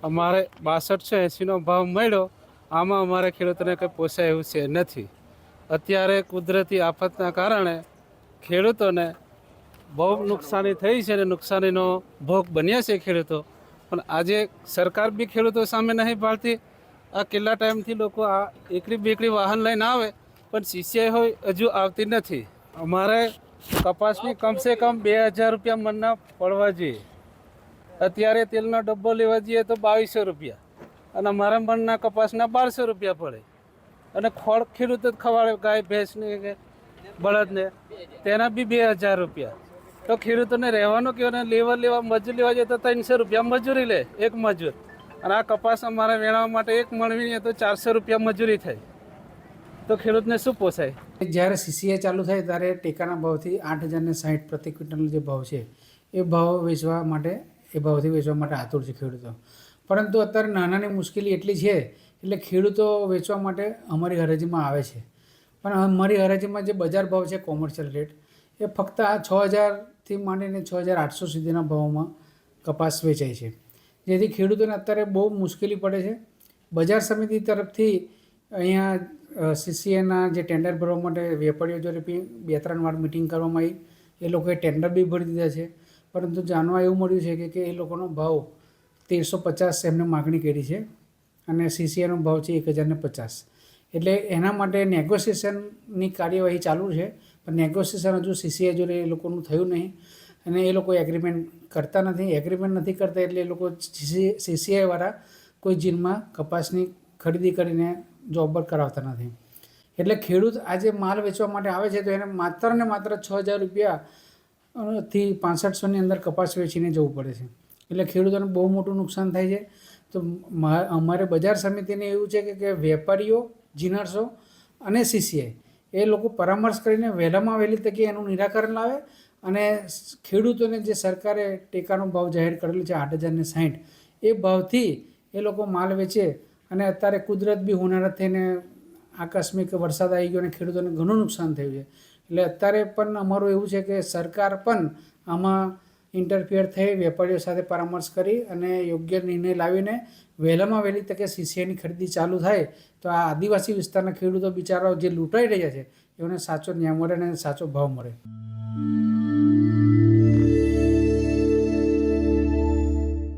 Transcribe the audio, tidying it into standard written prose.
અમારે 6280નો ભાવ મળ્યો, આમાં અમારે ખેડૂતોને કંઈ પોસાય એવું છે નથી. અત્યારે કુદરતી આફતના કારણે ખેડૂતોને બહુ નુકસાની થઈ છે અને નુકસાનીનો ભોગ બન્યા છે ખેડૂતો. પણ આજે સરકાર બી ખેડૂતો સામે નહીં પાડતી. આ કેટલા ટાઈમથી લોકો આ એકડી બેકડી વાહન લઈને આવે, પણ સીસીઆઈ હોય હજુ આવતી નથી. અમારે કપાસની કમસે કમ 2000 રૂપિયા મણના પડવા જોઈએ. અત્યારે તેલનો ડબ્બો લેવા જઈએ તો 2200 રૂપિયા, અને અમારા મણના કપાસના 1200 રૂપિયા પડે. અને ખોળ ખેડૂત જ ખવાડે, ગાય ભેંસને કે બળદને, તેના બી 2000 રૂપિયા. તો ખેડૂતોને રહેવાનું કેવું, લેવા મજૂર લેવા જાય તો 300 રૂપિયા મજૂરી લે એક મજૂર. અને આ કપાસ અમારે વેણવા માટે એક મણવીને તો 400 રૂપિયા મજૂરી થાય. તો ખેડૂતને શું પોસાય? જ્યારે સીસીઆઈ ચાલુ થાય ત્યારે ટેકાના ભાવથી 8060 પ્રતિ ક્વિન્ટલનો જે ભાવ છે એ ભાવ વેચવા માટે આતુર છે ખેડૂતો. પરંતુ અત્યારે નાનાની મુશ્કેલી એટલી છે એટલે ખેડૂતો વેચવા માટે અમારી હરાજીમાં આવે છે. પણ અમારી હરાજીમાં જે બજાર ભાવ છે કોમર્શિયલ રેટ એ ફક્ત આ 6000થી માંડીને 6800 સુધીના ભાવમાં કપાસ વેચાય છે, જેથી ખેડૂતોને અત્યારે બહુ મુશ્કેલી પડે છે. બજાર સમિતિ તરફથી અહીંયા સીસીઆઈના જે ટેન્ડર ભરવા માટે વેપારીઓ જોડે 2-3 વાર મિટિંગ કરવામાં આવી. એ લોકોએ ટેન્ડર બી ભરી દીધા છે, પરંતુ જાણવા એવું મળ્યું છે કે એ લોકોનો ભાવ 1350 એમને માગણી કરી છે અને સીસીઆઈનો ભાવ છે 1050. એટલે એના માટે નેગોશિએશનની કાર્યવાહી ચાલુ છે, પણ નેગોશિએશન હજુ સીસીઆઈ જોડે એ લોકોનું થયું નહીં અને એ લોકો એગ્રીમેન્ટ કરતા નથી. એગ્રીમેન્ટ નથી કરતા એટલે એ લોકો સીસીઆઈવાળા કોઈ જીનમાં કપાસની ખરીદી કરીને જોબર કરાવતા નથી. એટલે ખેડૂત આજે માલ વેચવા માટે આવે છે તો એને માત્ર ને માત્ર 6000 રૂપિયાથી 6500ની અંદર કપાસ વેચીને જવું પડે છે. એટલે ખેડૂતોને બહુ મોટું નુકસાન થાય છે. તો અમારે બજાર સમિતિને એવું છે કે વેપારીઓ, જીનર્સો અને સીસીઆઈ એ લોકો પરામર્શ કરીને વહેલામાં વહેલી તકે એનું નિરાકરણ લાવે અને ખેડૂતોને જે સરકારે ટેકાનો ભાવ જાહેર કરેલો છે 8060 એ ભાવથી એ લોકો માલ વેચે. અને અત્યારે કુદરત બી હોનારત થઈને આકસ્મિક વરસાદ આવી ગયો અને ખેડૂતોને ઘણું નુકસાન થયું છે. એટલે અત્યારે પણ અમારું એવું છે કે સરકાર પણ આમાં ઇન્ટરફિયર થઈ વેપારીઓ સાથે પરામર્શ કરી અને યોગ્ય નિર્ણય લાવીને વહેલામાં વહેલી તકે સીસીઆઈની ખરીદી ચાલુ થાય તો આ આદિવાસી વિસ્તારના ખેડૂતો બિચારાઓ જે લૂંટાઈ રહ્યા છે એમને સાચો ન્યાય મળે અને સાચો ભાવ મળે.